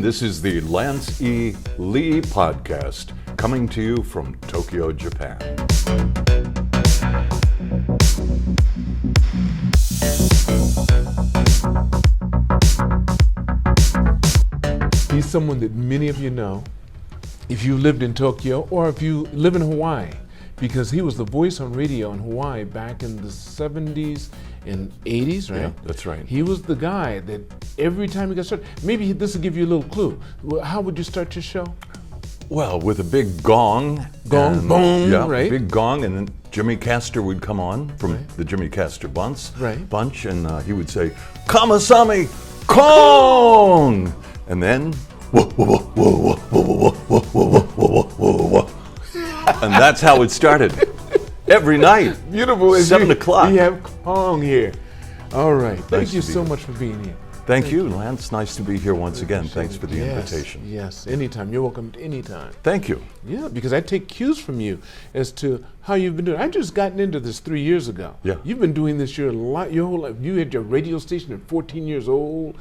This is the Lance E. Lee podcast, coming to you from Tokyo, Japan. He's someone that many of you know if you lived in Tokyo or if you live in Hawaii, because he was the voice on radio in Hawaii back in the 70s and 80s, right? Yeah, that's right. He was the guy that every time he got started, maybe this will give you a little clue. How would you start your show? Well, with a big gong. Gong, boom, yeah, right? Big gong, and then Jimmy Castor would come on from the Jimmy Castor bunch, and he would say, Kamasami Kong! And then, and that's how it started. Every night. Beautiful. 7 o'clock. We have Kong here. All right. Thank you so much for being here. Thank you, Lance. Nice to be here once again. Thanks for the invitation. Yes, anytime. You're welcome anytime. Thank you. Yeah, because I take cues from you as to how you've been doing. I just gotten into this 3 years ago. Yeah. You've been doing this your whole life. You had your radio station at 14 years old,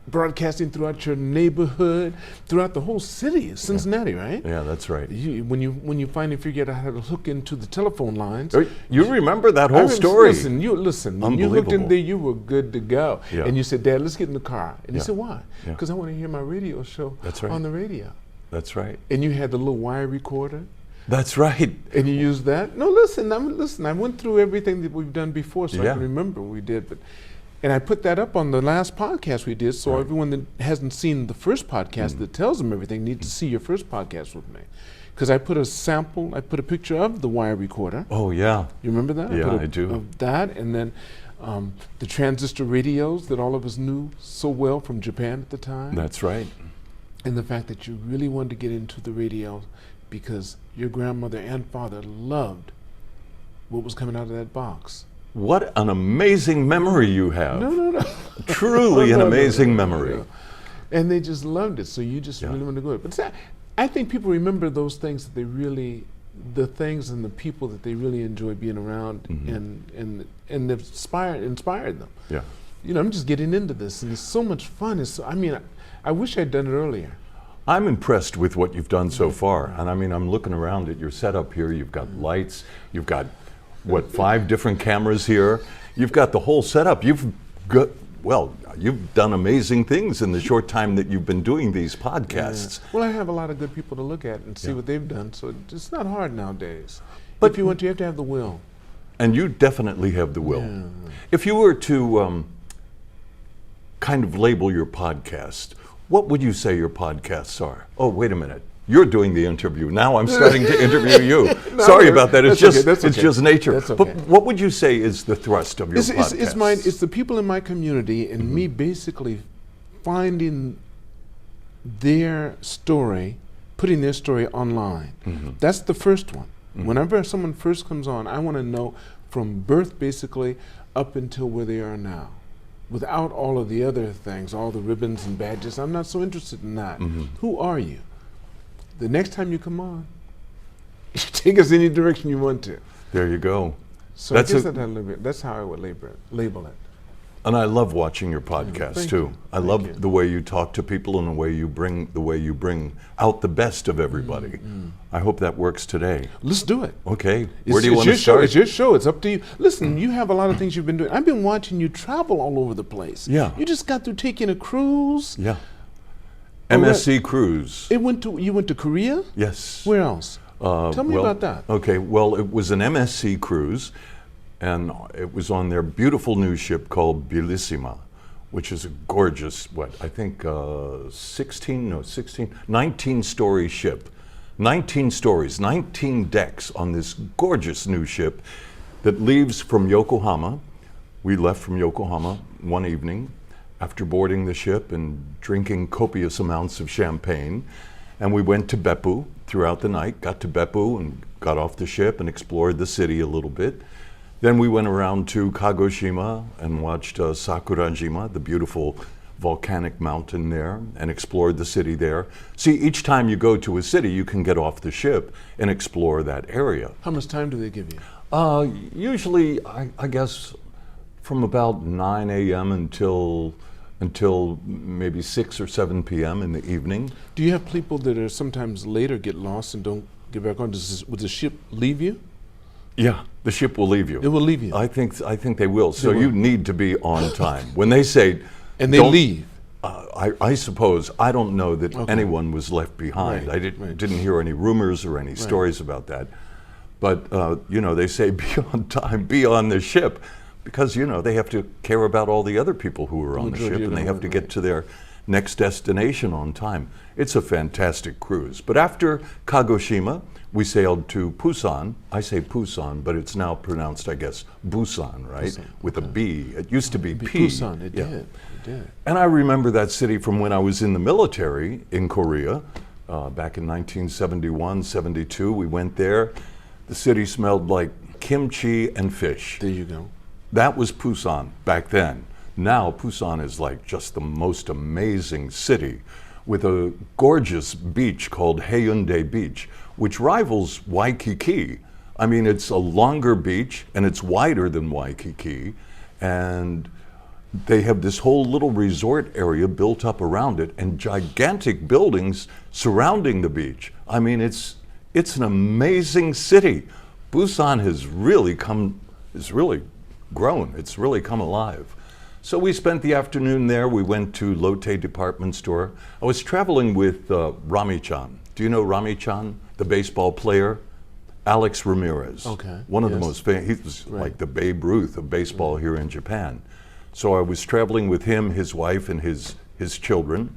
broadcasting throughout your neighborhood, throughout the whole city of Cincinnati, right? Yeah, that's right. When you finally figured out how to hook into the telephone lines. You remember that whole story? Listen, when you hooked in there, you were good to go. Yeah. And you said, Dad, let's get in the car. And he said, why? Yeah. Because I want to hear my radio show on the radio. That's right. And you had the little wire recorder. That's right. And you used that? No, listen, I went through everything that we've done before, so I can remember what we did. And I put that up on the last podcast we did, so everyone that hasn't seen the first podcast that tells them everything needs to see your first podcast with me. Because I put a picture of the wire recorder. Oh, yeah. You remember that? Yeah, I do. Of that, and then the transistor radios that all of us knew so well from Japan at the time. That's right. And the fact that you really wanted to get into the radio because your grandmother and father loved what was coming out of that box. What an amazing memory you have. No. Truly an amazing memory. And they just loved it, so you just really wanted to go. But I think people remember those things that the things and the people that they really enjoy being around and inspired them. Yeah. You know, I'm just getting into this, and it's so much fun. I wish I'd done it earlier. I'm impressed with what you've done so far. And I'm looking around at your setup here. You've got lights, you've got 5 different cameras here. You've got the whole setup. You've done amazing things in the short time that you've been doing these podcasts. Yeah. Well, I have a lot of good people to look at and see what they've done, so it's not hard nowadays. But if you want to, you have to have the will. And you definitely have the will. Yeah. If you were to kind of label your podcast, what would you say your podcasts are? Oh, wait a minute. You're doing the interview. Now I'm starting to interview you. Sorry about that. It's just nature. That's okay. But what would you say is the thrust of your podcast? It's the people in my community and me basically finding their story, putting their story online. That's the first one. Whenever someone first comes on, I want to know from birth basically up until where they are now. Without all of the other things, all the ribbons and badges, I'm not so interested in that. Who are you? The next time you come on, take us any direction you want to. There you go. So that's how I would label it. And I love watching your podcast too. I love the way you talk to people and the way you bring out the best of everybody. I hope that works today. Let's do it. Okay. Where do you want to start? It's your show. It's up to you. Listen, you have a lot of things you've been doing. I've been watching you travel all over the place. Yeah. You just got through taking a cruise. Yeah. MSC cruise. You went to Korea? Yes. Where else? Tell me about that. Okay, well, it was an MSC cruise, and it was on their beautiful new ship called Bellissima, which is a gorgeous, 19-story ship. 19 stories, 19 decks on this gorgeous new ship that leaves from Yokohama. We left from Yokohama one evening after boarding the ship and drinking copious amounts of champagne. And we went to Beppu throughout the night, got to Beppu and got off the ship and explored the city a little bit. Then we went around to Kagoshima and watched Sakurajima, the beautiful volcanic mountain there, and explored the city there. See, each time you go to a city, you can get off the ship and explore that area. How much time do they give you? Usually, I guess, from about 9 a.m. until until maybe 6 or 7 p.m. in the evening. Do you have people that are sometimes late or get lost and don't get back on? Would the ship leave you? Yeah, the ship will leave you. It will leave you. I think they will. So will. you need to be on time. When they say, And they don't- leave. I suppose, I don't know that anyone was left behind. Right, I didn't hear any rumors or any stories about that. But, they say be on time, be on the ship, because, they have to care about all the other people who are on the ship, and they have to get to their next destination on time. It's a fantastic cruise. But after Kagoshima, we sailed to Busan. I say Busan, but it's now pronounced, I guess, Busan, right? Busan, With a B. It used to be P. Busan, it did. And I remember that city from when I was in the military in Korea, back in 1971, 72. We went there. The city smelled like kimchi and fish. There you go. That was Busan back then. Now Busan is like just the most amazing city with a gorgeous beach called Haeundae Beach, which rivals Waikiki. I mean, it's a longer beach and it's wider than Waikiki, and they have this whole little resort area built up around it and gigantic buildings surrounding the beach. I mean, it's an amazing city. Busan has really grown. It's really come alive. So we spent the afternoon there. We went to Lotte department store. I was traveling with Rami-chan. Do you know Rami-chan, the baseball player? Alex Ramirez. Okay. One of the most famous. He was like the Babe Ruth of baseball here in Japan. So I was traveling with him, his wife, and his children,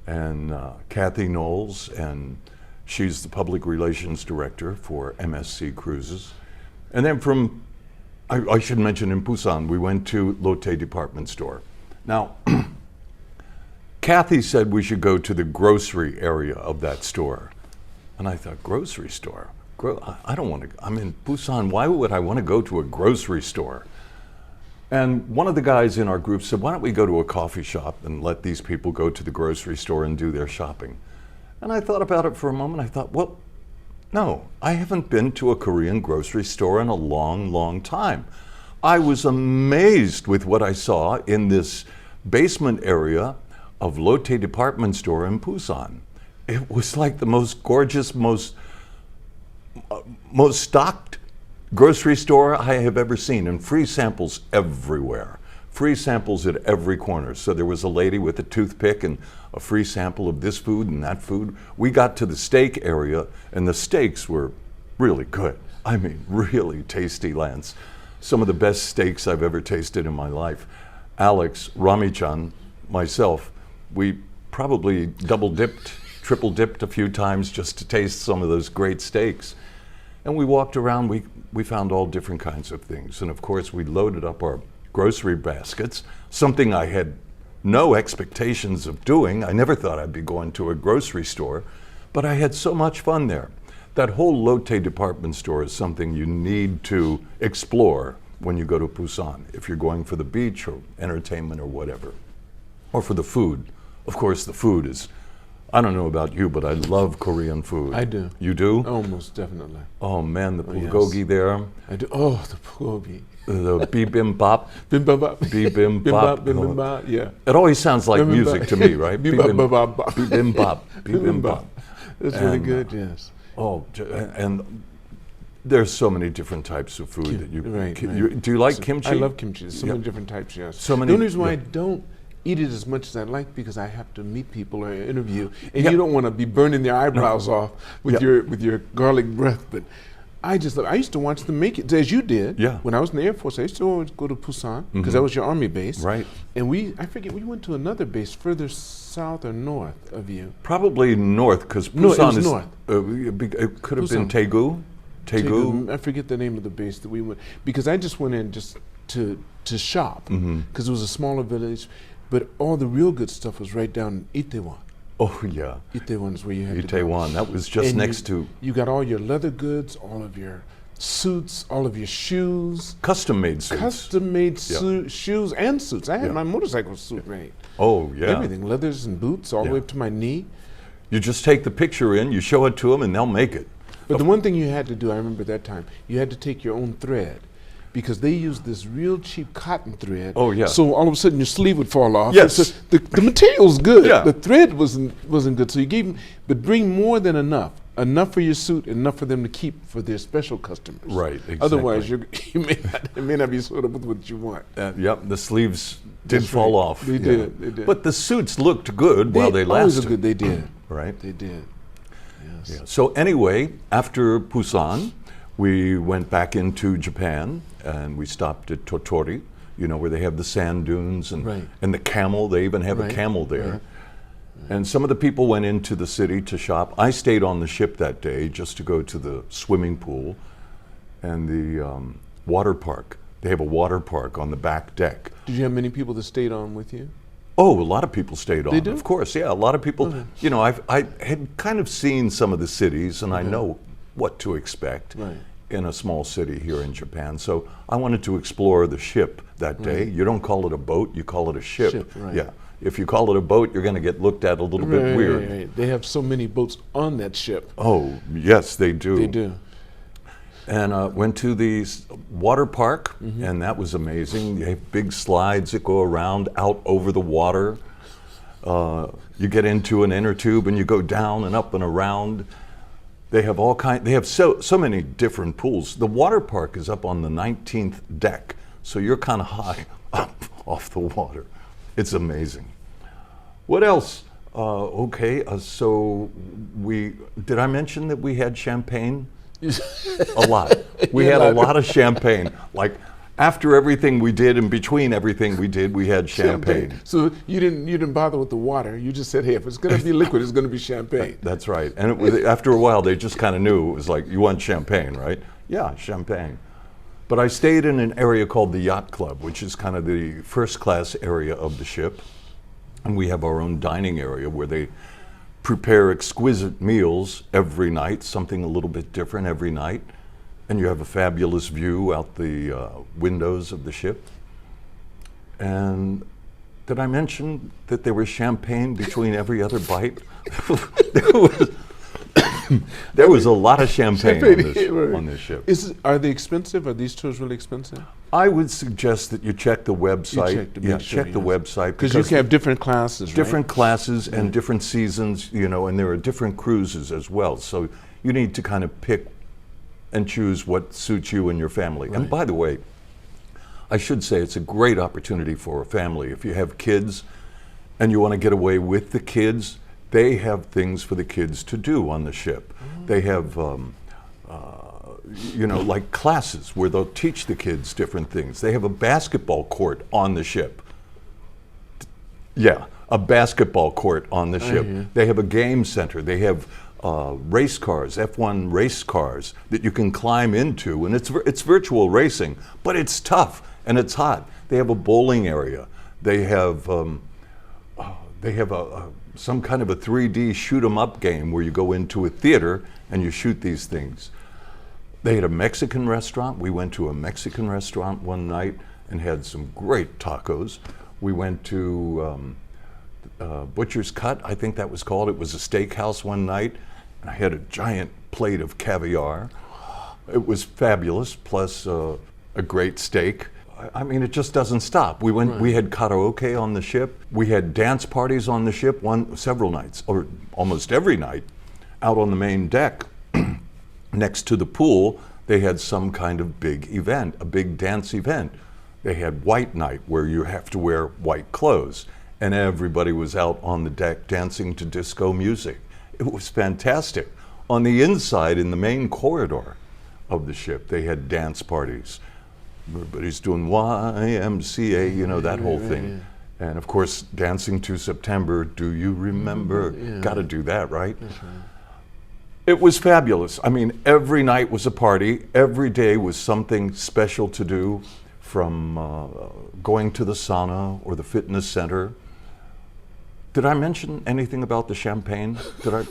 and Kathy Knowles, and she's the public relations director for MSC Cruises. And then I should mention in Busan, we went to Lotte department store. Now, Kathy said we should go to the grocery area of that store. And I thought, grocery store? I don't want to, I'm in Busan, why would I want to go to a grocery store? And one of the guys in our group said, why don't we go to a coffee shop and let these people go to the grocery store and do their shopping? And I thought about it for a moment. I thought, well, no, I haven't been to a Korean grocery store in a long, long time. I was amazed with what I saw in this basement area of Lotte department store in Busan. It was like the most gorgeous, most stocked grocery store I have ever seen, and free samples everywhere. Free samples at every corner. So there was a lady with a toothpick and a free sample of this food and that food. We got to the steak area, and the steaks were really good. I mean, really tasty, Lance. Some of the best steaks I've ever tasted in my life. Alex, Rami-chan, myself, we probably double-dipped, triple-dipped a few times just to taste some of those great steaks. And we walked around, we found all different kinds of things. And of course, we loaded up our grocery baskets, something I had no expectations of doing. I never thought I'd be going to a grocery store, but I had so much fun there. That whole Lotte department store is something you need to explore when you go to Busan, if you're going for the beach or entertainment or whatever, or for the food. Of course, the food is, I don't know about you, but I love Korean food. I do. You do? Oh, most definitely. Oh man, the yes. bulgogi there. I do. Oh, the bulgogi. The bibimbap. Bibimbap. Bibimbap. Bibimbap, yeah. It always sounds like Bibimbap. music to me, right? Bibimbap. Bibimbap. Bibimbap. That's really good, yes. Oh, and there's so many different types of food that you, Right. do you like kimchi? I love kimchi. There's so many different types, yes. So many, the only reason why I don't eat it as much as I like, because I have to meet people or interview, and you don't want to be burning their eyebrows off with your garlic breath. But I just love, I used to watch them make it, as you did. Yeah. When I was in the Air Force, I used to always go to Busan, because that was your Army base. Right. And I forget, we went to another base further south or north of you. Probably north, because No, it Busan was is north. It could have been Busan. Daegu. I forget the name of the base that we went, because I just went in just to shop, because it was a smaller village, but all the real good stuff was right down in Itaewon. Oh yeah, Itaewon is where you had to go. Itaewon. That was just And next to you got all your leather goods, all of your suits, all of your shoes, custom-made suits. custom-made shoes and suits. I had my motorcycle suit made. Oh yeah, Everything, leathers and boots, all the way up to my knee. You just take the picture in, you show it to them, and they'll make it. But the one thing you had to do, I remember that time, you had to take your own thread, because they used this real cheap cotton thread. Oh, yeah. So all of a sudden your sleeve would fall off. Yes. So the material's good. Yeah. The thread wasn't good. So you gave them, but bring more than enough. Enough for your suit, enough for them to keep for their special customers. Right, exactly. Otherwise, it may not be sort of with what you want. Yep, the sleeves did That's fall right. off. They did, they did. But the suits looked good while they always lasted. looked good. They did. Right? They did. Yes. Yeah. So anyway, after Busan, we went back into Japan and we stopped at Tottori, you know, where they have the sand dunes and, Right. and the camel. They even have a Right. camel there. Right. And some of the people went into the city to shop. I stayed on the ship that day just to go to the swimming pool and the water park. They have a water park on the back deck. Did you have many people that stayed on with you? Oh, a lot of people stayed on. They do? Of course, yeah. A lot of people. Okay. You know, I had kind of seen some of the cities, and I know what to expect Right. in a small city here in Japan. So I wanted to explore the ship that day. You don't call it a boat; you call it a ship. Ship, right. Yeah. If you call it a boat, you're going to get looked at a little bit weird. Right. They have so many boats on that ship. Oh, yes, they do. They do. And went to the water park, and that was amazing. You have big slides that go around out over the water. You get into an inner tube, and you go down and up and around. They have all kind. They have so many different pools. The water park is up on the 19th deck, so you're kind of high up off the water. It's amazing. What else? So did I mention that we had champagne? A lot. We had a lot of champagne. Like after everything we did and between everything we did, we had champagne. So you didn't bother with the water. You just said, hey, if it's going to be liquid, it's going to be champagne. That's right. And it was, after a while, they just kind of knew. It was like, you want champagne, right? Yeah, champagne. But I stayed in an area called the Yacht Club, which is kind of the first class area of the ship. And we have our own dining area where they prepare exquisite meals every night, something a little bit different every night. And you have a fabulous view out the windows of the ship. And did I mention that there was champagne between every other bite? There was a lot of champagne on this ship. Are they expensive? Are these tours really expensive? I would suggest that you check the website. check to make sure, check the website. Because you can have different classes, right? Different classes and different seasons, you know, and there are different cruises as well. So you need to kind of pick and choose what suits you and your family. Right. And by the way, I should say it's a great opportunity for a family. If you have kids and you want to get away with the kids, they have things for the kids to do on the ship. They have, you know, like classes where they'll teach the kids different things. They have a basketball court on the ship. Yeah, a basketball court on the ship. They have a game center. They have race cars, F1 race cars that you can climb into, and it's virtual racing, but it's tough and it's hot. They have a bowling area. They have some kind of a 3D shoot 'em up game where you go into a theater and you shoot these things. They had a Mexican restaurant. We went to a Mexican restaurant one night and had some great tacos. We went to Butcher's Cut, I think that was called. It was a steakhouse one night, and I had a giant plate of caviar. It was fabulous, plus a great steak. I mean, it just doesn't stop. We went. We had karaoke on the ship. We had dance parties on the ship several nights, or almost every night, out on the main deck. Next to the pool, they had some kind of big event, a big dance event. They had white night, where you have to wear white clothes, and everybody was out on the deck dancing to disco music. It was fantastic. On the inside, in the main corridor of the ship, they had dance parties. Everybody's doing YMCA, you know, that whole thing. And of course, dancing to September, do you remember? Got to do that, right? That's right. It was fabulous. I mean, every night was a party. Every day was something special to do, from going to the sauna or the fitness center. Did I mention anything about the champagne? Did I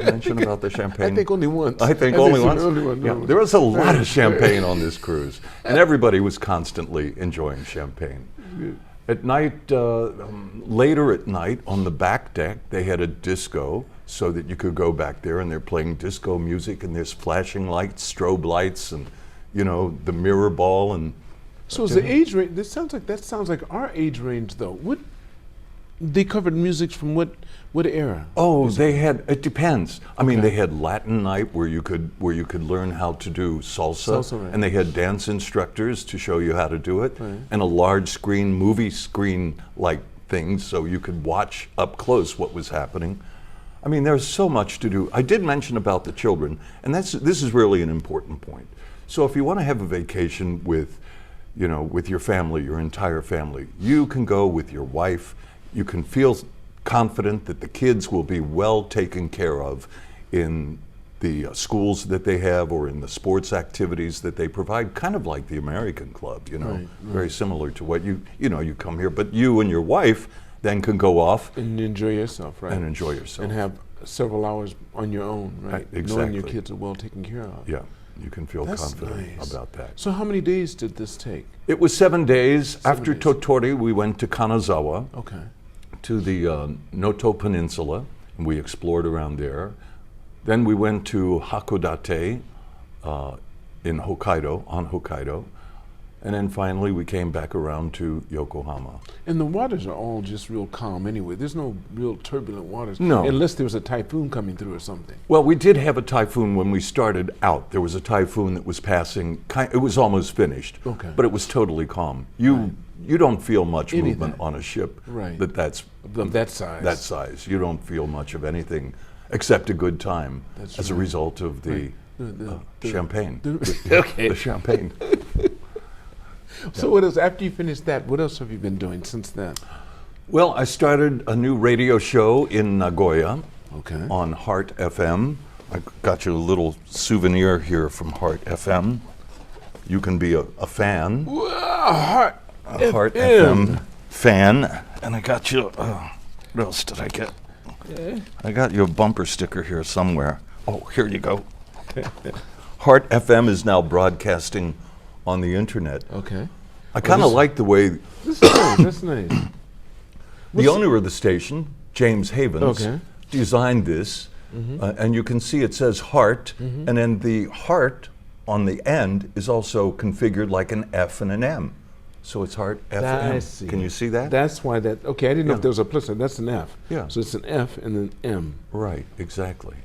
mention about the champagne? I think only once. I think only once? No. Yeah, there was a lot of champagne on this cruise, and everybody was constantly enjoying champagne. At night, later at night, on the back deck, they had a disco so that you could go back there, and they're playing disco music, and there's flashing lights, strobe lights, and Mm-hmm. the mirror ball and. So is the age range? That sounds like our age range, though. What they covered music from what era? Oh, it depends. I mean, they had Latin night where you could learn how to do salsa, right. and they had dance instructors to show you how to do it, Right. and a large screen, movie screen like thing, so you could watch up close what was happening. I mean, there's so much to do. I did mention about the children, and this is really an important point. So if you want to have a vacation with your family, your entire family, you can go with your wife. You can feel confident that the kids will be well taken care of in the schools that they have or in the sports activities that they provide, kind of like the American club, Right. very similar to what you come here, but you and your wife then can go off And enjoy yourself, right? and enjoy yourself. And have several hours on your own, right? Exactly. Knowing your kids are well taken care of. Yeah, you can feel That's confident nice. about that. So how many days did this take? It was 7 days. After days. Tottori, we went to Kanazawa, Okay. to the Noto Peninsula, and we explored around there. Then we went to Hakodate in Hokkaido, on Hokkaido. And then finally we came back around to Yokohama. And the waters are all just real calm anyway. There's no real turbulent waters. No. Unless there was a typhoon coming through or something. Well, we did have a typhoon when we started out. There was a typhoon that was passing. It was almost finished, Okay. but it was totally calm. You don't feel much Anything. movement on a ship Right. that's Of that size. that size. You don't feel much of anything except a good time That's as a right. result of the champagne. Okay. The champagne. So what else, after you finished that, what else have you been doing since then? Well, I started a new radio show in Nagoya Okay. on Heart FM. I got you a little souvenir here from Heart FM. You can be a fan, Heart a Heart FM fan. And I got you, what else did I get? I got you a bumper sticker here somewhere. Oh, here you go. Heart FM is now broadcasting on the internet. Okay. I kind of like the way This is nice. That's nice. the owner of the station, James Havens, Okay. designed this, and you can see it says heart, and then the heart on the end is also configured like an F and an M. So it's Heart FM. I see. Can you see that? That's why that, okay, I didn't know Yeah. if there was a plus. That's an F. Yeah. So it's an F and an M. Right, exactly.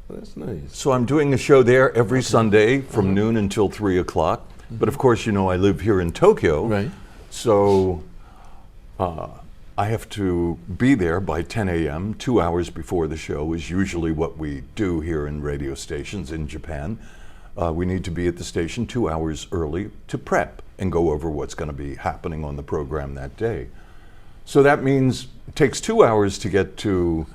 Well, that's nice. So I'm doing a show there every Sunday from noon until 3 o'clock. But of course, I live here in Tokyo. Right. So I have to be there by 10 a.m., 2 hours before the show is usually what we do here in radio stations in Japan. We need to be at the station 2 hours early to prep and go over what's going to be happening on the program that day. So that means it takes 2 hours to get to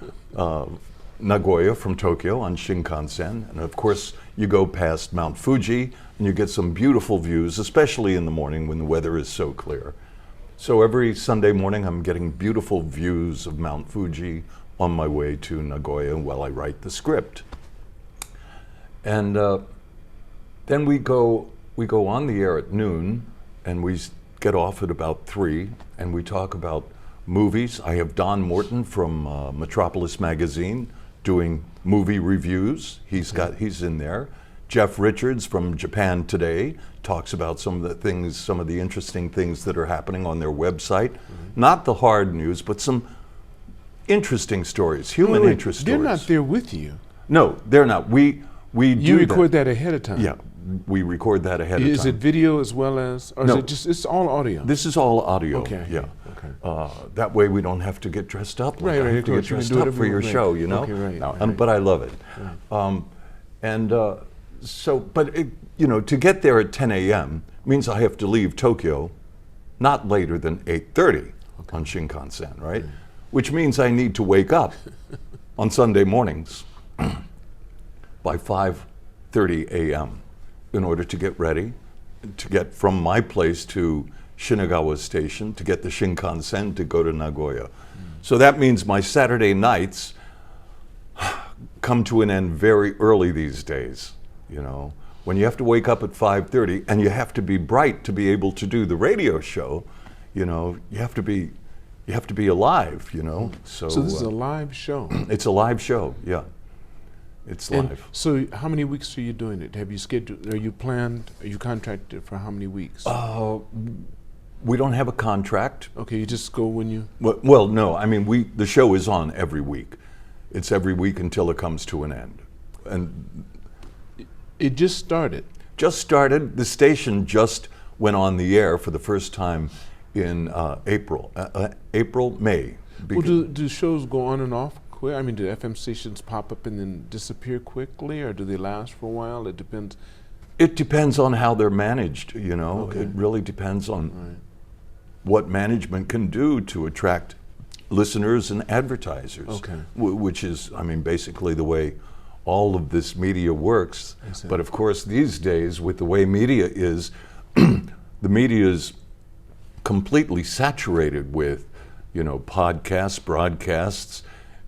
Nagoya from Tokyo on Shinkansen. And of course, you go past Mount Fuji and you get some beautiful views, especially in the morning when the weather is so clear. So every Sunday morning, I'm getting beautiful views of Mount Fuji on my way to Nagoya while I write the script. And then we go on the air at noon, and we get off at about 3, and we talk about movies. I have Don Morton from Metropolis Magazine doing movie reviews. He's in there. Jeff Richards from Japan Today talks about some of the interesting things that are happening on their website. Not the hard news, but some interesting stories, human interest They're stories. not there with you. No, they're not. We You do record that ahead of time. Yeah, we record that ahead of Is time. it video as well as, or No. is it just, it's all audio? This is all audio. Okay. Yeah. Okay. That way we don't have to get dressed up. Right, I right, have of to get course, you can dressed do up it for your every- show, right. you know. Okay, right, No, right. but I love it. To get there at 10 a.m. means I have to leave Tokyo not later than 8:30 on Shinkansen, right? Which means I need to wake up on Sunday mornings by 5:30 a.m. in order to get ready, to get from my place to Shinagawa Station, to get the Shinkansen to go to Nagoya. So that means my Saturday nights come to an end very early these days, When you have to wake up at 5:30 and you have to be bright to be able to do the radio show, you have to be alive, So So this is a live show. it's a live show, yeah. It's And live. so, how many weeks are you doing it? Have you scheduled? Are you planned? Are you contracted for how many weeks? We don't have a contract. Okay, you just go when you. Well, no. I mean, the show is on every week. It's every week until it comes to an end. And It just started. just started. The station just went on the air for the first time in May. Well, do shows go on and off quick? I mean, do FM stations pop up and then disappear quickly, or do they last for a while? It depends. It depends on how they're managed, you know. Okay. It really depends on Right. what management can do to attract listeners and advertisers. Okay. Which is, I mean, basically the way all of this media works. I see. But of course, these days, with the way media is, the media is completely saturated with, you know, podcasts, broadcasts.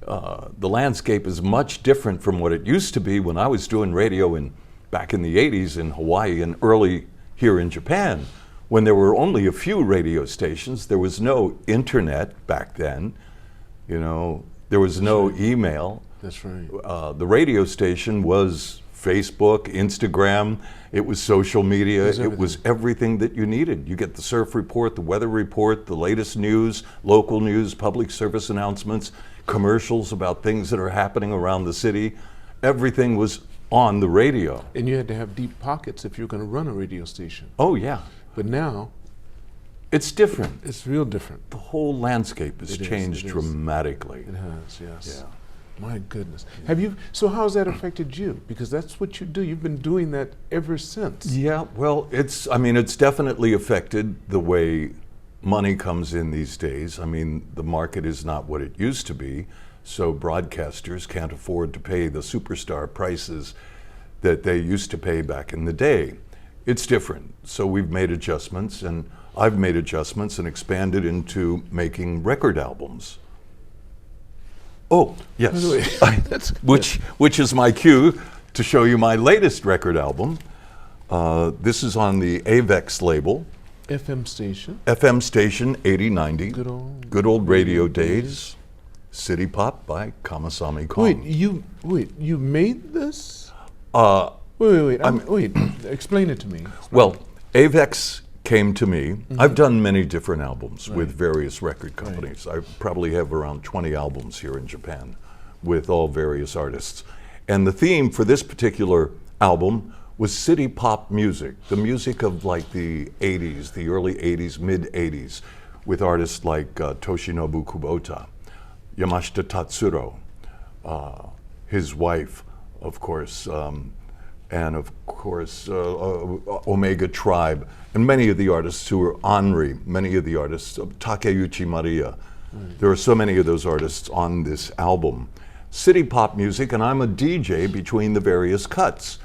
The landscape is much different from what it used to be when I was doing radio back in the 80s in Hawaii and early here in Japan, when there were only a few radio stations. There was no internet back then, you know, there was no email. That's right. The radio station was Facebook, Instagram, it was social media, it was everything that you needed. You get the surf report, the weather report, the latest news, local news, public service announcements, commercials about things that are happening around the city. Everything was on the radio. And you had to have deep pockets if you were going to run a radio station. Oh yeah, But now it's different. it's real different. The whole landscape has It is, changed it is. dramatically. It has, yes. Yeah. My goodness. Have you? So how's that affected you? Because that's what you do. You've been doing that ever since. Yeah, well, I mean, it's definitely affected the way money comes in these days. I mean, the market is not what it used to be, so broadcasters can't afford to pay the superstar prices that they used to pay back in the day. It's different. So we've made adjustments, and I've made adjustments and expanded into making record albums. Oh, yes. By the way, that's Which is my cue to show you my latest record album. This is on the AVEX label, FM station. FM station 8090. Good old radio days. City Pop by Kamasami Kong. Wait, you made this? Uh, Wait. Explain it to me. well, AVEX came to me. I've done many different albums with various record companies. I probably have around 20 albums here in Japan with all various artists. And the theme for this particular album was city pop music, the music of like the 80s, the early 80s, mid 80s, with artists like Toshinobu Kubota, Yamashita Tatsuro, his wife, of course, and of course Omega Tribe, and many of the artists who are Henri, many of the artists, Takeuchi Maria. There are so many of those artists on this album. City pop music, and I'm a DJ between the various cuts.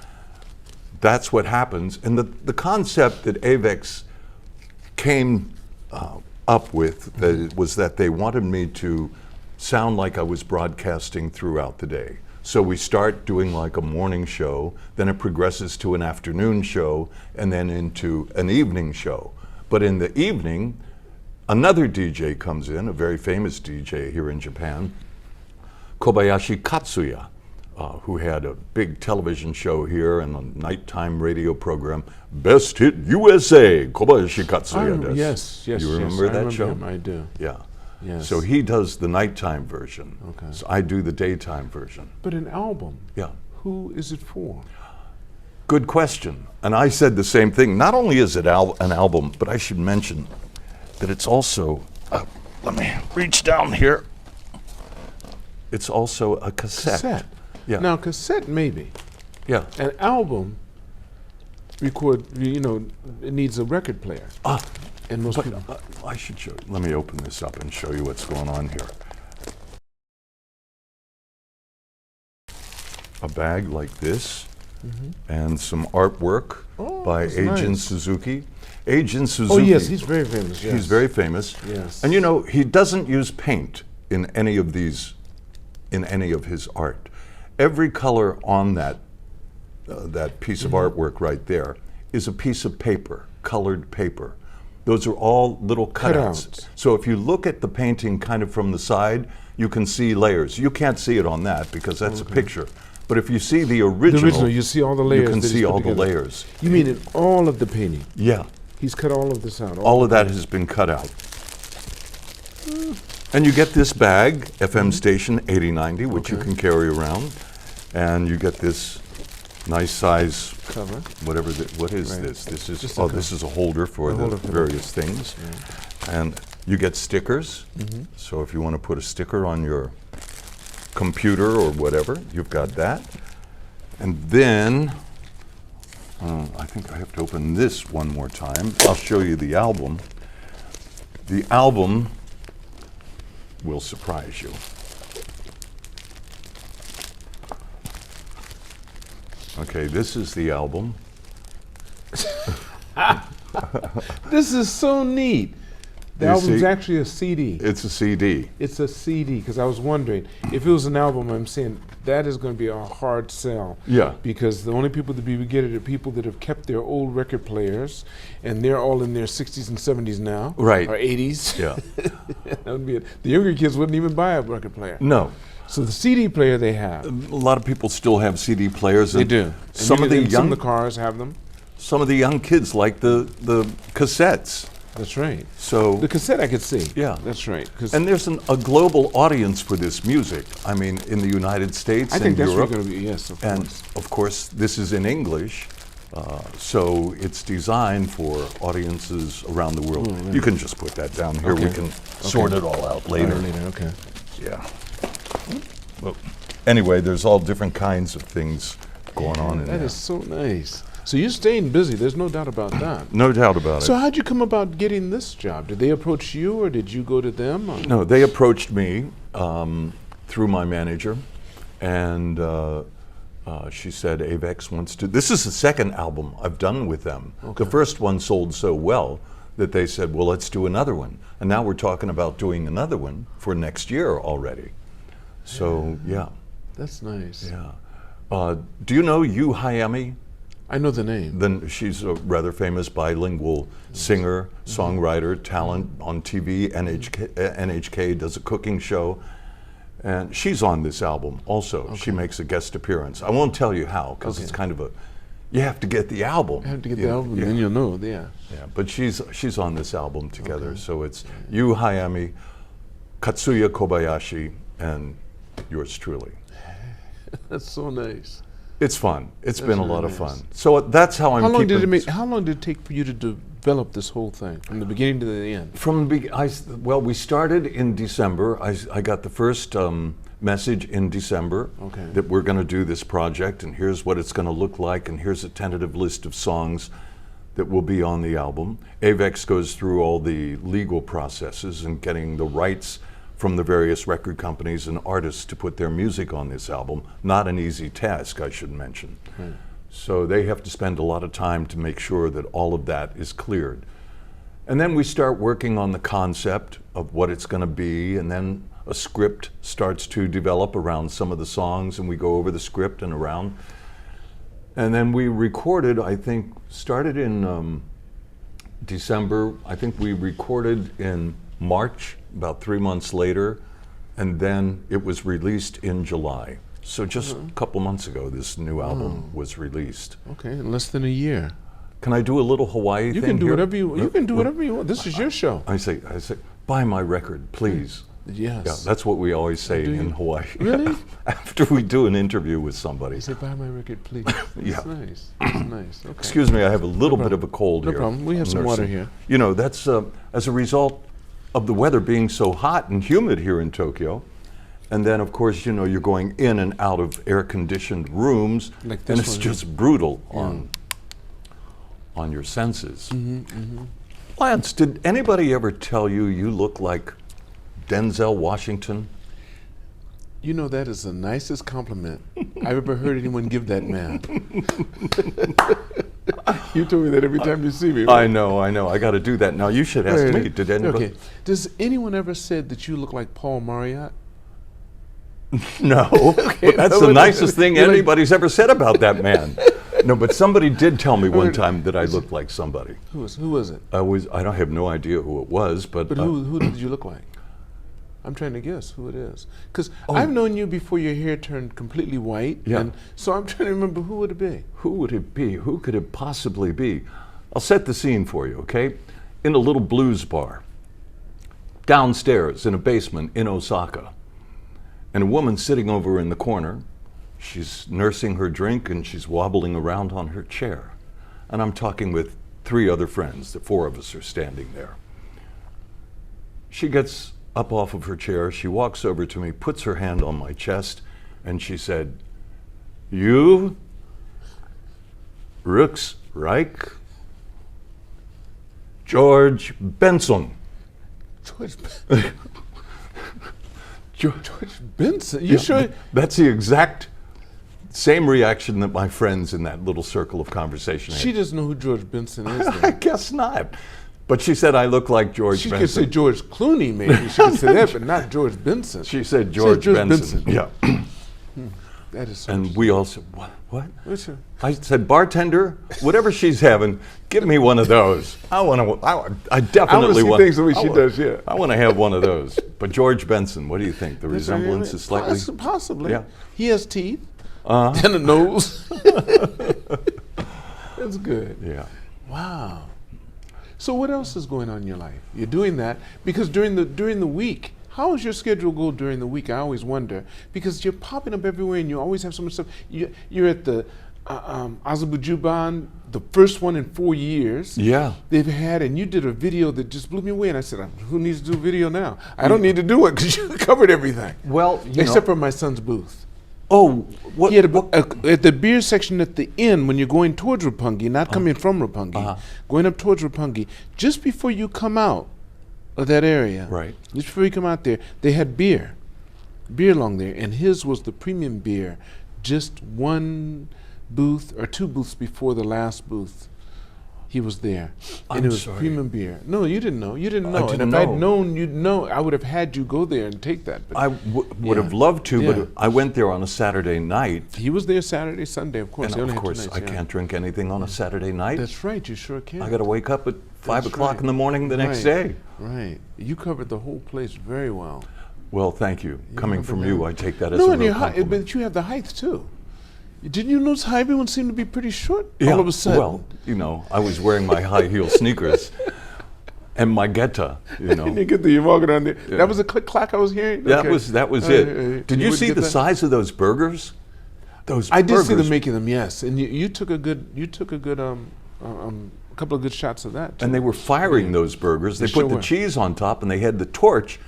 That's what happens. And the concept that AVEX came up with was that they wanted me to sound like I was broadcasting throughout the day. So we start doing like a morning show, then it progresses to an afternoon show, and then into an evening show. But in the evening, another DJ comes in, a very famous DJ here in Japan, Kobayashi Katsuya, who had a big television show here and a nighttime radio program, Best Hit USA, Kobayashi Katsuya does. Yes. You remember that show? Him, I do. Yeah. Yes. So he does the nighttime version. Okay. So I do the daytime version. But an album, Yeah. who is it for? Good question. And I said the same thing. Not only is it an album, but I should mention that it's also, let me reach down here. It's also a cassette. Cassette. Yeah. Now, cassette maybe. Yeah. An album, it needs a record player. And most people. I should show you. Let me open this up and show you what's going on here. A bag like this, and some artwork by that's Eijin nice. Suzuki. Eijin Suzuki. Oh yes, he's very famous. Yes. He's very famous. Yes. And you know, he doesn't use paint in any of his art. Every color on that piece of artwork right there is a piece of paper, colored paper. Those are all little cutouts. So if you look at the painting kind of from the side, you can see layers. You can't see it on that because that's a picture. But if you see the The original, original, you see all the layers. you can that he's see put all the together. layers. You mean in all of the painting? Yeah, He's cut all of this out. all of that has been cut out. And you get this bag, FM station 8090, which you Okay. can carry around. And you get this nice size cover. whatever. What is Right. this? This is Just a this is a holder for A the holder for the- various things. And you get stickers. So if you want to put a sticker on your computer or whatever, you've got that. And then I think I have to open this one more time. I'll show you the album. The album will surprise you. Okay, this is the album. This is so neat. The You album's see? actually a CD. It's a CD. It's a CD because I was wondering if it was an album. I'm saying that is going to be a hard sell. Yeah. Because the only people that be get it are people that have kept their old record players, and they're all in their 60s and 70s now. Right. Or 80s. Yeah. That would be it. The younger kids wouldn't even buy a record player. No. So the CD player they have. A lot of people still have CD players. They and do. And Some of the some young of the cars have them. some of the young kids like the cassettes. That's right. So The cassette I could see. Yeah. That's right. 'Cause and there's a global audience for this music. I mean, in the United States I and think that's Europe. going to be, yes, of And course. of course, this is in English, so it's designed for audiences around the world. You can just put that down here. We Okay. can sort it all out later. Later, okay. Yeah. Well, anyway, there's all different kinds of things going on in That there. is so nice. So you're staying busy. There's no doubt about that. No doubt about it. So how'd you come about getting this job? Did they approach you, or did you go to them? Or? No, they approached me through my manager, and she said AVEX wants to. This is the second album I've done with them. The first one sold so well that they said, well, let's do another one. And now we're talking about doing another one for next year already. So, yeah. That's nice. Yeah. Do you know Yu Hayami? I know the name. Then she's a rather famous bilingual singer, songwriter, talent on TV. NHK does a cooking show, and she's on this album also. She makes a guest appearance. I won't tell you how because it's kind of a. You have to get the album. I have to get you the know, album, yeah. then you'll know. Yeah. Yeah, but she's on this album together. So it's Yu Hayami, Katsuya Kobayashi, and yours truly. That's so nice. It's fun. It's That's been a really lot of nice. fun. So that's how I'm How long keeping. did it make? How long did it take for you to develop this whole thing from the beginning to the end? From the well, we started in December. I got the first message in December Okay. that we're going to do this project, and here's what it's going to look like, and here's a tentative list of songs that will be on the album. AVEX goes through all the legal processes and getting the rights from the various record companies and artists to put their music on this album. Not an easy task, I should mention. So they have to spend a lot of time to make sure that all of that is cleared. And then we start working on the concept of what it's going to be, and then a script starts to develop around some of the songs, and we go over the script and around. And then we recorded, I think, started in December. I think we recorded in March, about 3 months later, and then it was released in July. So just a couple months ago, this new album was released. Okay, in less than a year. Can I do a little Hawaii You thing can do here? whatever you can do whatever you want. This is your show. I say, buy my record, please. Yes. Yeah, that's what we always say Do in you? Hawaii. Really? After we do an interview with somebody. Say, buy my record, please. Yeah. That's nice. That's nice. Okay. Excuse me, I have a little bit of a cold No here. problem. We have I'm some water nursing. here. You know, that's as a result of the weather being so hot and humid here in Tokyo. And then, of course, you know, you're going in and out of air-conditioned rooms, Like this and it's one here. just brutal on your senses. Lance, did anybody ever tell you you look like Denzel Washington? You know, that is the nicest compliment I've ever heard anyone give that man. You told me that every time you see me. I know. I got to do that now. You should ask Right. me. Did anybody? Okay. Does anyone ever said that you look like Paul Marriott? No. But that's the nicest thing You're like- anybody's ever said about that man. No, but somebody did tell me one time that I looked like somebody. Who was it? I don't have no idea who it was, but But who did you look like? I'm trying to guess who it is. Because I've known you before your hair turned completely white. Yeah. And so I'm trying to remember who would it be? Who would it be? Who could it possibly be? I'll set the scene for you, okay? In a little blues bar, downstairs in a basement in Osaka. And a woman sitting over in the corner, she's nursing her drink and she's wobbling around on her chair. And I'm talking with 3 other friends, the 4 of us are standing there. She gets up off of her chair, she walks over to me, puts her hand on my chest, and she said, "You, Rooks Reich, George Benson." George Benson? You sure? That's the exact same reaction that my friends in that little circle of conversation had. She doesn't know who George Benson is I then. guess not. But she said I look like George She Benson. could say George Clooney, maybe. She could say that, but not George Benson. She said George Benson. Yeah. That is so And we all said, what? What? What's her? I said, bartender, whatever she's having, give me one of those. I definitely see want. things the way she does, yeah. I want to have one of those. But George Benson, what do you think? The resemblance is slightly. Possibly. Yeah. He has teeth and a nose. That's good. Yeah. Wow. So what else is going on in your life? You're doing that because during the week, how does your schedule go during the week? I always wonder because you're popping up everywhere and you always have so much stuff. You're at the Azabu Juban, the first one in 4 years. Yeah. They've had, and you did a video that just blew me away. And I said, "Who needs to do a video now? I don't need to do it because you covered everything." Well, except for my son's booth. Oh, what? He had at the beer section at the end when you're going towards Roppongi, not coming from Roppongi, going up towards Roppongi, just before you come out of that area, Right. just before you come out there, they had beer along there, and his was the premium beer, just one booth or 2 booths before the last booth. He was there, and I'm it was sorry. premium beer. No, you didn't know. You didn't know. didn't and if know. I'd known, you'd know. I would have had you go there and take that. But I would have loved to, Yeah. but I went there on a Saturday night. he was there Saturday, Sunday, of course. And They only of had 2 course, nights, I yeah. can't drink anything on a Saturday night. That's right. You sure can. I got to wake up at 5 That's o'clock right. in the morning the next Right. day. Right. You covered the whole place very well. Well, thank you. Coming covered from that. you, I take that as No, a and real your height, compliment. but you have the height too. Didn't you notice how everyone seemed to be pretty short Yeah, all of a sudden? well, I was wearing my high heel sneakers and my geta, And you get the, you're walking around there. That was a click clack I was hearing. That Okay. was it. Did you would see get the that? size of those burgers? Those I did burgers. see them making them, yes. And you took a good couple of good shots of that. Too. And they were firing those burgers. They They put sure the were. cheese on top, and they had the torch,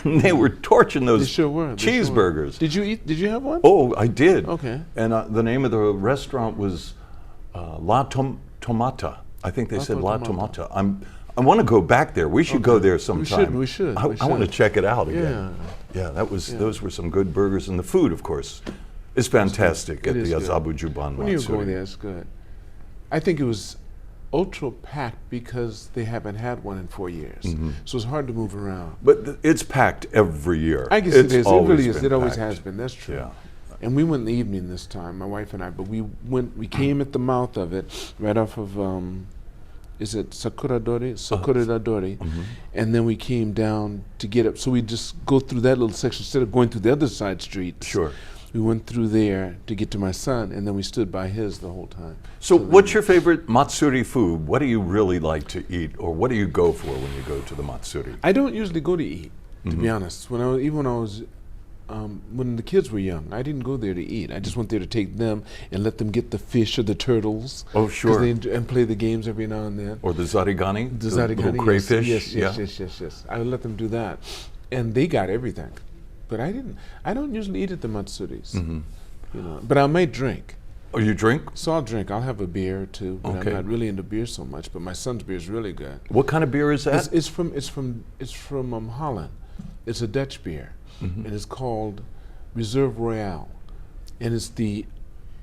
and they were torching those They sure were. They sure were. cheeseburgers. Did you eat? Did you have one? Oh, I did. Okay. And the name of the restaurant was La Tomata. I think they said La Tomata. Tomata. I want to go back there. We should go there sometime. We should. I want to check it out again. Yeah. Yeah, those were some good burgers, and the food, of course, is fantastic at It the is good. Azabu Juban When you go Matsuri. there, it's good. I think it was ultra packed because they haven't had one in 4 years. So it's hard to move around. But it's packed every year. I guess It's it is. It always really is. been It always packed. has been. That's true. Yeah. And we went in the evening this time, my wife and I, but we came at the mouth of it, right off of, is it Sakuradori? Sakuradori. And then we came down to get up. So we just go through that little section instead of going through the other side streets. Sure. We went through there to get to my son, and then we stood by his the whole time. So what's your favorite Matsuri food? What do you really like to eat, or what do you go for when you go to the Matsuri? I don't usually go to eat, to be honest. When the kids were young, I didn't go there to eat. I just went there to take them and let them get the fish or the turtles. Oh, sure. And play the games every now and then. Or the zarigani? The little zarigani, crayfish? Yes. I would let them do that, and they got everything. But I didn't. I don't usually eat at the Matsuris. But I might drink. Oh, you drink? So I'll drink. I'll have a beer or two. But Okay. I'm not really into beer so much. But my son's beer is really good. What kind of beer is that? It's from Holland. It's a Dutch beer, and it's called Reserve Royale, and it's the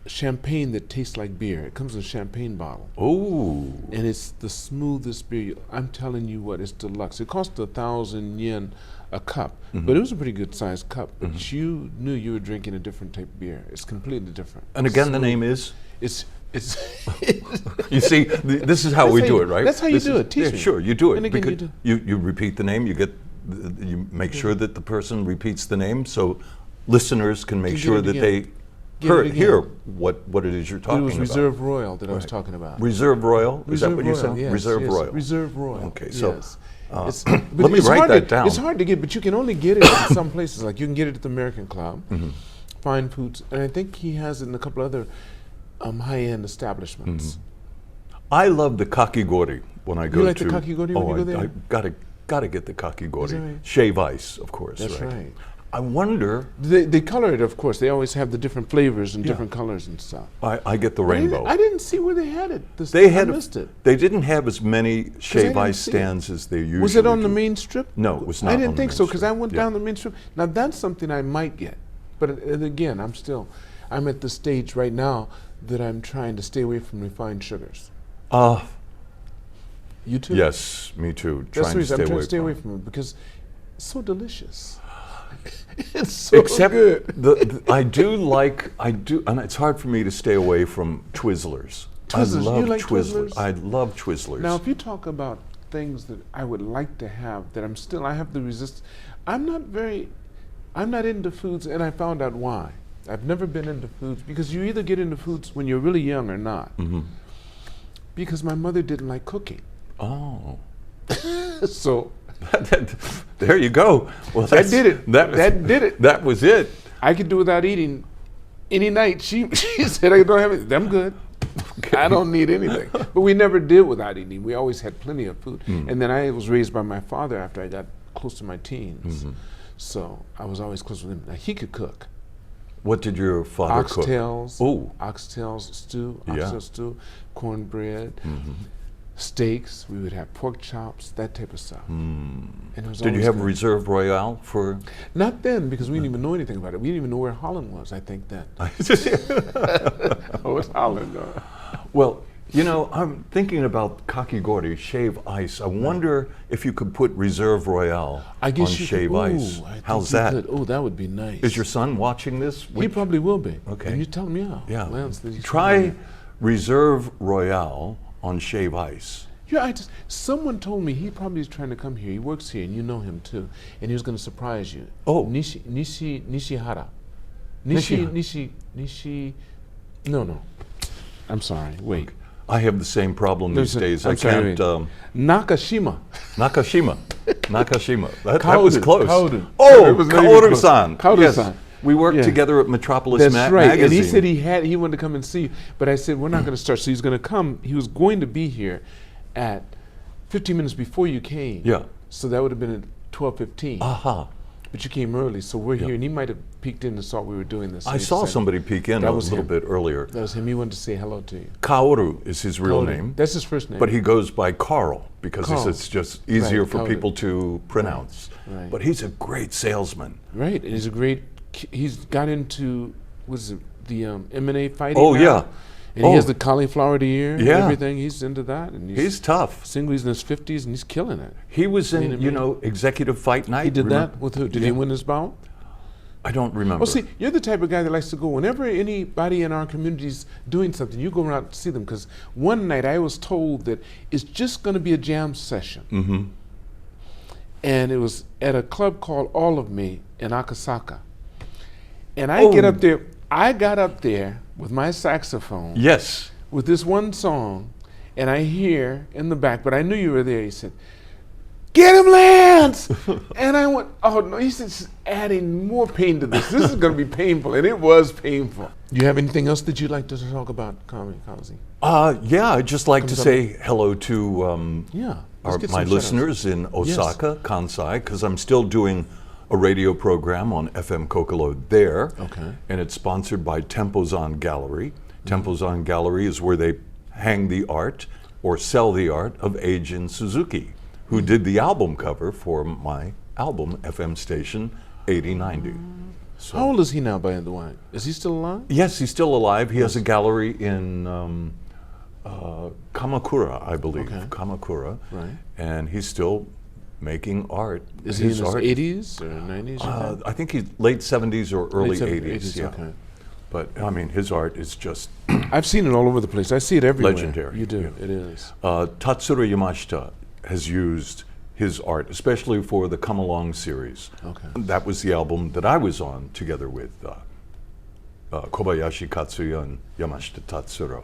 champagne that tastes like beer. It comes in a champagne bottle, Oh. and it's the smoothest beer. I'm telling you what, it's deluxe. It cost 1,000 yen a cup, but it was a pretty good sized cup. But you knew you were drinking a different type of beer. It's completely different. And again, the name is? It's You see, this is how we do it, right? That's how you This do is- it. Teach yeah, me. sure, you do it. And again, because you repeat the name, you get You make sure that the person repeats the name so listeners can make sure that they hear what it is you're talking about. It was Reserve Royale that I was talking about. Reserve Royale? Is that what you said? Yes, Reserve yes, Royale. Reserve Royale. Okay, so yes. let me write that down. It's hard to get, but you can only get it in some places. Like you can get it at the American Club, Fine Foods, and I think he has it in a couple other high-end establishments. I love the kakigori when I go to. You like the kakigori when you go there? I gotta get the kakigori. Is that right? Shave ice, of course. That's right. I wonder. They color it, of course. They always have the different flavors and different colors and stuff. I get the rainbow. I didn't see where they had it. I missed it. They didn't have as many shave ice stands as they usually do. Was it on the main strip? No, it was not. I didn't think so because I went down the main strip. Now that's something I might get, but again, I'm at the stage right now that I'm trying to stay away from refined sugars. You too? Yes, me too. That's the reason I'm trying to stay away from it because it's so delicious. It's so Except good. I do, and it's hard for me to stay away from Twizzlers. Twizzlers. I love You like Twizzlers. Twizzlers? I love Twizzlers. Now, if you talk about things that I would like to have, that I have the resistance. I'm not into foods, and I found out why. I've never been into foods because you either get into foods when you're really young or not. Because my mother didn't like cooking. Oh. So. There you go. Well, that did it. That did it. That was it. I could do without eating any night. She said I don't have it. I'm good. Okay. I don't need anything. But we never did without eating. We always had plenty of food. And then I was raised by my father after I got close to my teens. So I was always close with him. Now, he could cook. What did your father cook? Oxtails stew, cornbread. Steaks, we would have pork chops, that type of stuff. And it was Did you have Reserve Royale for? Not then, because we didn't even know anything about it. We didn't even know where Holland was, I think, then. Oh, it's Holland. Well, you know, I'm thinking about kakigori, shave ice. I wonder if you could put Reserve Royale on shave ice. How's that? Oh, that would be nice. Is your son watching this? He probably will be. Okay. And you tell him, yeah. Lance, try Reserve Royale on shave ice. Yeah, someone told me he probably is trying to come here. He works here, and you know him too. And he was going to surprise you. Oh, Nishihara. No. I'm sorry. Wait. I have the same problem these days. I can't. Nakashima. That Kaoru, was close. Kaoru. Oh, Kaoru-san. Kaoru-san. Yes. We worked together at Metropolis That's right. Magazine. And he said he wanted to come and see you. But I said, we're not going to start. So he's going to come. He was going to be here at 15 minutes before you came. Yeah. So that would have been at 12:15. Aha. But you came early, so we're here. And he might have peeked in and saw we were doing this. I saw somebody peek in a little bit earlier. That was him. He wanted to say hello to you. Kaoru is his real name. That's his first name. But he goes by Carl because it's just easier for people to pronounce. Right. But he's a great salesman. Right. And he's got into, the MMA fighting now? Yeah. And he has the cauliflower ear and everything. He's into that. And he's tough. He's in his 50s and he's killing it. He was in, Executive Fight Night. He did that with who? Did he win his bout? I don't remember. Well, see, you're the type of guy that likes to go. Whenever anybody in our community's doing something, you go around to see them. Because one night I was told that it's just going to be a jam session. And it was at a club called All of Me in Akasaka. And I got up there with my saxophone. Yes. With this one song, and I hear in the back, but I knew you were there. He said, "Get him, Lance!" And I went, "Oh no!" He said, "Adding more pain to this. This is going to be painful," and it was painful. Do you have anything else that you'd like to talk about, Kazi? Yeah, I'd just like to say hello to my listeners in Osaka, Kansai, because I'm still doing a radio program on FM Kokoro there. Okay. And it's sponsored by Tempozan Gallery. Tempozan Gallery is where they hang the art or sell the art of Eijin Suzuki, who did the album cover for my album, FM Station 8090. So, how old is he now, by the way? Is he still alive? Yes, he's still alive. He has a gallery in Kamakura, I believe. Okay. Kamakura. Right. And he's still making art. Is he in his 80s or 90s? I think he's late 70s or early 80s. Yeah. Okay. But I mean, his art is just I've seen it all over the place. I see it everywhere. legendary. You do. It is. Tatsuro Yamashita has used his art, especially for the Come Along series. Okay. That was the album that I was on together with Kobayashi Katsuya and Yamashita Tatsuro,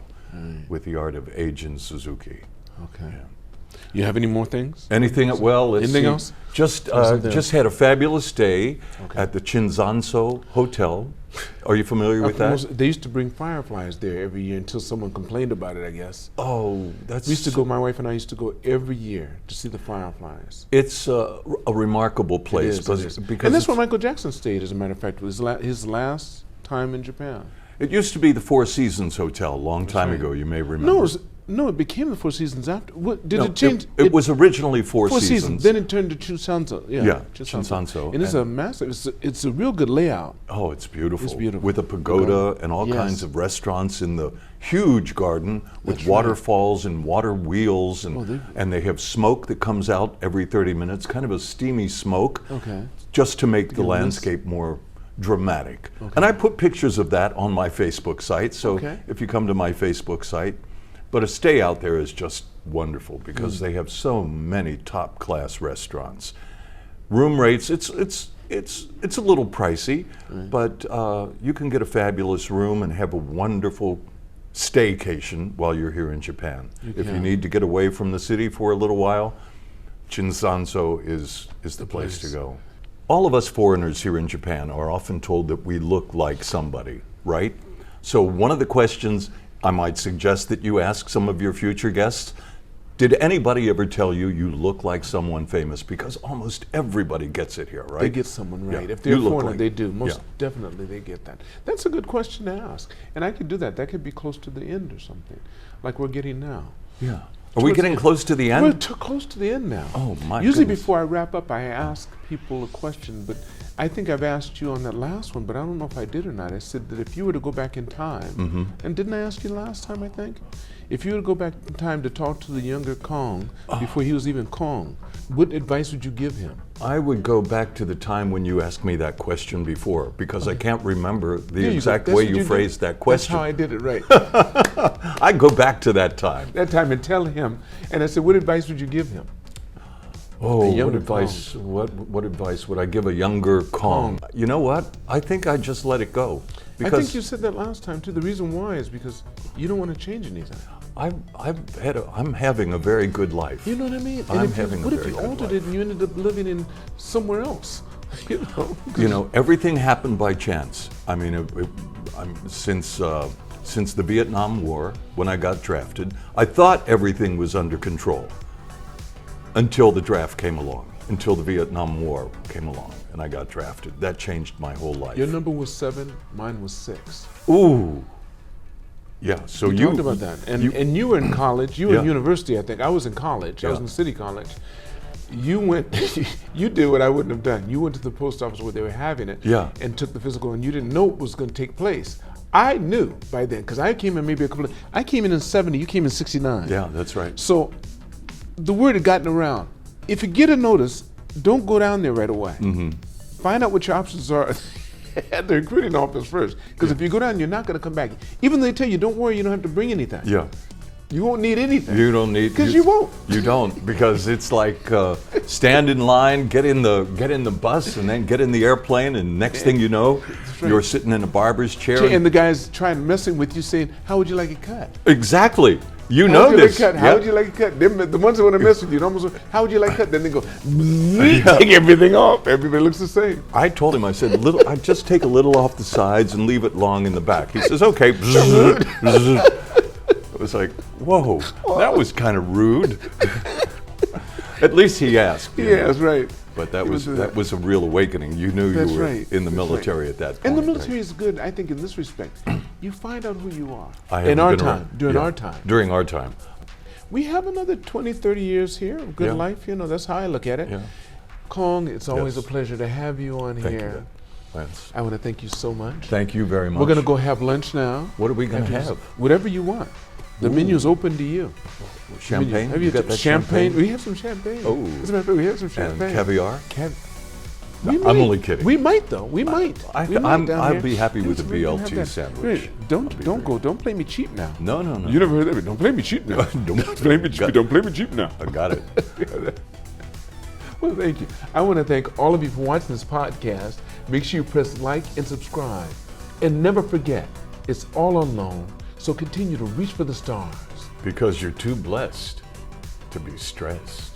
with the art of Eijin Suzuki. Okay. You have any more things? Anything? Well, let's Anything see. else? Just had a fabulous day Okay. at the Chinzan-soh Hotel. Are you familiar with that? They used to bring fireflies there every year until someone complained about it, I guess. Oh, that's. We used to go, my wife and I used to go every year to see the fireflies. It's a remarkable place, It is. because And that's it's- where Michael Jackson stayed, as a matter of fact. It was his last time in Japan. it used to be the Four Seasons Hotel a long time right. ago. You may remember. No, it became the Four Seasons after. What, did No, it change? It was originally Four Four Seasons. Then it turned to Chinzan-soh. Yeah, Chinzan-soh. And it's a massive. It's a real good layout. Oh, it's beautiful. It's beautiful. With a pagoda and all Yes. kinds of restaurants in the huge garden with That's right. waterfalls and water wheels, and they- and they have smoke that comes out every 30 minutes, kind of a steamy smoke, Okay. just to make the give it landscape more dramatic. And I put pictures of that on my Facebook site, so Okay. if you come to my Facebook site, but a stay out there is just wonderful because they have so many top class restaurants. Room rates, it's a little pricey, but you can get a fabulous room and have a wonderful staycation while you're here in Japan. If you can. need to get away from the city for a little while, Chinzan-soh is the place to go. All of us foreigners here in Japan are often told that we look like somebody, right? So one of the questions I might suggest that you ask some of your future guests, did anybody ever tell you you look like someone famous? Because almost everybody gets it here, right? They get someone right. Yeah. If they're You look foreigner, like- they do. Most yeah. definitely they get that. That's a good question to ask. And I could do that. That could be close to the end or something, like we're getting now. Yeah. Are we getting close to the We're end? close to the end now. Oh, my Usually goodness. before I wrap up, I ask people a question, but I think I've asked you on that last one, but I don't know if I did or not. I said that if you were to go back in time, and didn't I ask you last time, I think? If you were to go back in time to talk to the younger Kong, before he was even Kong, what advice would you give him? I would go back to the time when you asked me that question before, because I can't remember the There you go. exact That's way what you did. phrased that That's question. how I did it right. I go back to that time. That time and tell him. And I said, what advice would you give him? Oh, The what younger advice? What advice would I give a younger Kong? You know what? I think I'd just let it go, I think you said that last time too. The reason why is because you don't want to change anything. I'm having a very good life. You know what I mean? I'm And if having you, a what if very you good altered life. it and you ended up living in somewhere else? You know, everything happened by chance. I mean, since the Vietnam War, when I got drafted, I thought everything was under control until the draft came along, until the Vietnam War came along, and I got drafted. That changed my whole life. Your number was 7, mine was 6. Ooh. Yeah, so We talked about that. And you were in college, you were in Yeah. university, I think. I was in college, I was Yeah. in City College. You went, you did what I wouldn't have done. You went to the post office where they were having it Yeah. and took the physical, and you didn't know what was going to take place. I knew by then, because I came in maybe I came in 70, you came in 69. Yeah, that's right. So the word had gotten around. If you get a notice, don't go down there right away. Find out what your options are at the recruiting office first. Because if you go down, you're not going to come back. Even though they tell you, don't worry, you don't have to bring anything. Yeah. You won't need anything. You don't need Because you won't. You don't, because it's like stand in line, get in the bus, and then get in the airplane, and next thing you know, right. you're sitting in a barber's chair. And the guy's trying messing with you, saying, "How would you like it cut? Exactly. You How know would you like this. it cut? How Yeah. would you like it cut?" Them, the ones that want to mess with you, almost, how would you like it cut? Then they go, take everything off. Everybody looks the same. I told him, I said, I just take a little off the sides and leave it long in the back. He says, okay. It was like, whoa, that was kind of rude. At least he asked. you Yeah, know. that's right. But that He was would do that. a real awakening. You knew That's you were right. in the That's military at that point. And the right? military is good, I think, in this respect. You find out who you are. I In haven't our been time, around- during yeah, our time. During our time. We have another 20, 30 years here of good Yeah. life. You know, that's how I look at it. Yeah. Kong, it's always Yes. a pleasure to have you on Thank here. you. Lance. I want to thank you so much. Thank you very much. We're going to go have lunch now. What are we going to After this- have? Whatever you want. The menu's open to you. Champagne? Have you got that champagne? We have some champagne. Oh. As a matter of fact, we have some And champagne. caviar? We I'm might. only kidding. We might though. We might. We might down I'd here. be happy with Yes, a we can have BLT that. sandwich. Wait, don't play me cheap now. No, no, no. You never heard that? Don't play me cheap now. Don't play me cheap. Don't play me cheap now. I got it. Well, thank you. I want to thank all of you for watching this podcast. Make sure you press like and subscribe. And never forget, it's all unknown, so continue to reach for the stars. Because you're too blessed to be stressed.